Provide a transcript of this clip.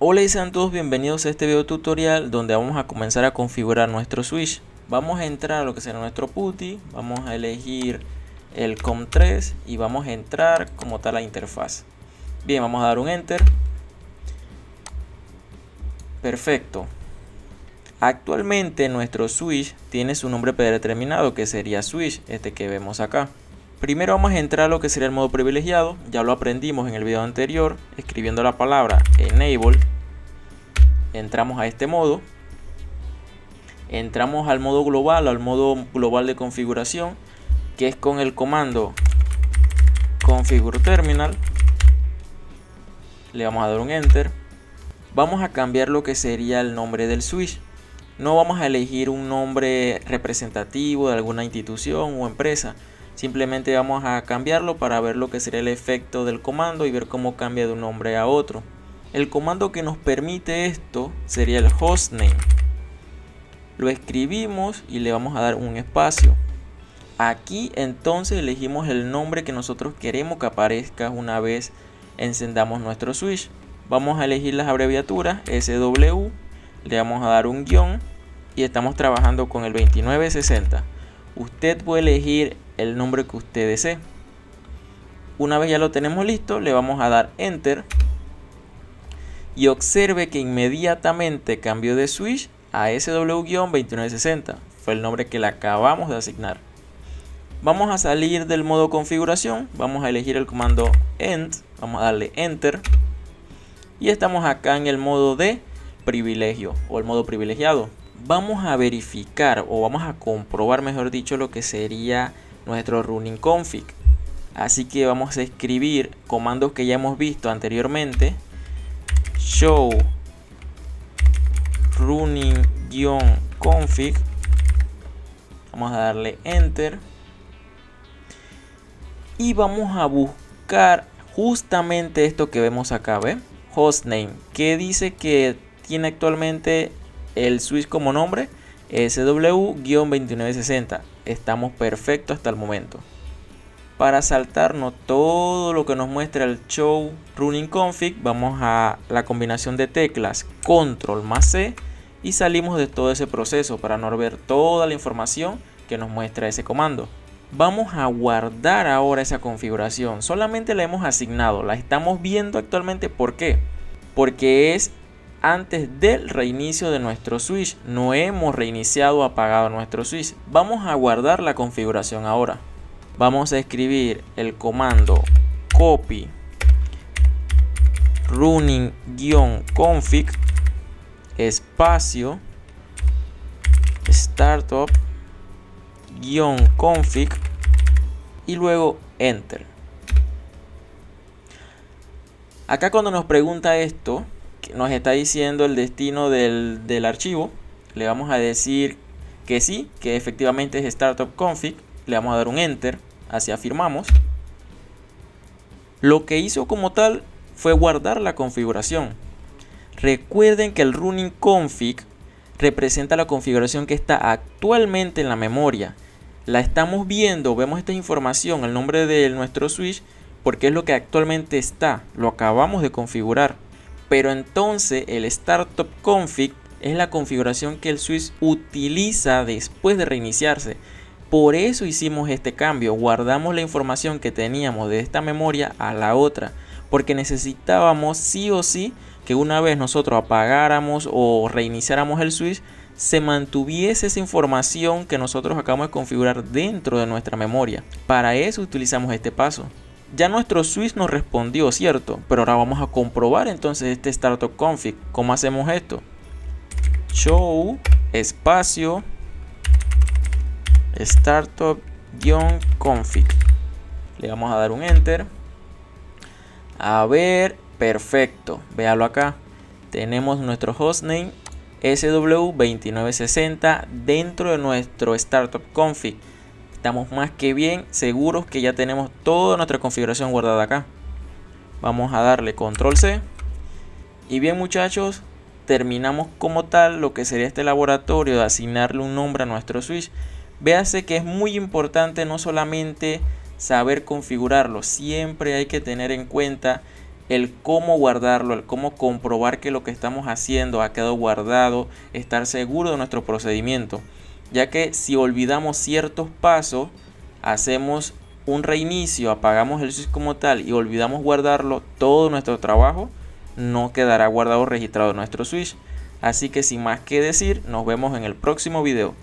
Hola y sean todos bienvenidos a este video tutorial donde vamos a comenzar a configurar nuestro switch. Vamos a entrar a lo que será nuestro PuTTY, vamos a elegir el COM3 y vamos a entrar como tal la interfaz. Bien, vamos a dar un enter. Perfecto. Actualmente nuestro switch tiene su nombre predeterminado, que sería switch, este que vemos acá. Primero vamos a entrar a lo que sería el modo privilegiado. Ya lo aprendimos en el video anterior, escribiendo la palabra enable. Entramos a este modo. Entramos al modo global de configuración, que es con el comando configure terminal. Le vamos a dar un enter. Vamos a cambiar lo que sería el nombre del switch. No vamos a elegir un nombre representativo de alguna institución o empresa. Simplemente vamos a cambiarlo para ver lo que sería el efecto del comando y ver cómo cambia de un nombre a otro. El comando que nos permite esto sería el hostname. Lo escribimos y le vamos a dar un espacio. Aquí entonces elegimos el nombre que nosotros queremos que aparezca una vez encendamos nuestro switch. Vamos a elegir las abreviaturas SW, le vamos a dar un guión y estamos trabajando con el 2960. Usted puede elegir el nombre que usted desee. Una vez ya lo tenemos listo, le vamos a dar enter y observe que inmediatamente cambió de switch a SW-2960. Fue el nombre que le acabamos de asignar. Vamos a salir del modo configuración, vamos a elegir el comando end, vamos a darle enter y estamos acá en el modo de privilegio o el modo privilegiado. Vamos a verificar o vamos a comprobar, mejor dicho, lo que sería nuestro running config. Así que vamos a escribir comandos que ya hemos visto anteriormente. Show running-config. Vamos a darle enter. Y vamos a buscar justamente esto que vemos acá, ¿ve? Hostname, que dice que tiene actualmente el switch como nombre SW-2960. Estamos perfectos hasta el momento. Para saltarnos todo lo que nos muestra el show running config, vamos a la combinación de teclas control más C y salimos de todo ese proceso para no ver toda la información que nos muestra ese comando. Vamos a guardar ahora esa configuración. Solamente la hemos asignado, la estamos viendo actualmente. ¿Por qué? Porque es antes del reinicio de nuestro switch. No hemos reiniciado o apagado nuestro switch. Vamos a guardar la configuración ahora. Vamos a escribir el comando copy running-config espacio startup-config y luego enter. Acá cuando nos pregunta esto, que nos está diciendo el destino del archivo, le vamos a decir que sí, que efectivamente es startup config. Le vamos a dar un enter, así afirmamos. Lo que hizo como tal fue guardar la configuración. Recuerden que el running config representa la configuración que está actualmente en la memoria. La estamos viendo, vemos esta información, el nombre de nuestro switch, porque es lo que actualmente está, lo acabamos de configurar. Pero entonces el startup config es la configuración que el switch utiliza después de reiniciarse. Por eso hicimos este cambio, guardamos la información que teníamos de esta memoria a la otra, porque necesitábamos sí o sí que una vez nosotros apagáramos o reiniciáramos el switch, se mantuviese esa información que nosotros acabamos de configurar dentro de nuestra memoria. Para eso utilizamos este paso. Ya nuestro switch nos respondió, ¿cierto? Pero ahora vamos a comprobar entonces este startup config. ¿Cómo hacemos esto? Show espacio startup-config. Le vamos a dar un enter. A ver, perfecto. Véalo acá. Tenemos nuestro hostname SW2960 dentro de nuestro startup config. Estamos más que bien seguros que ya tenemos toda nuestra configuración guardada acá. Vamos a darle control C. Y bien, muchachos, terminamos como tal lo que sería este laboratorio de asignarle un nombre a nuestro switch. Véase que es muy importante no solamente saber configurarlo, siempre hay que tener en cuenta el cómo guardarlo, el cómo comprobar que lo que estamos haciendo ha quedado guardado, estar seguro de nuestro procedimiento, ya que si olvidamos ciertos pasos, hacemos un reinicio, apagamos el switch como tal y olvidamos guardarlo, todo nuestro trabajo no quedará guardado registrado en nuestro switch. Así que sin más que decir, nos vemos en el próximo video.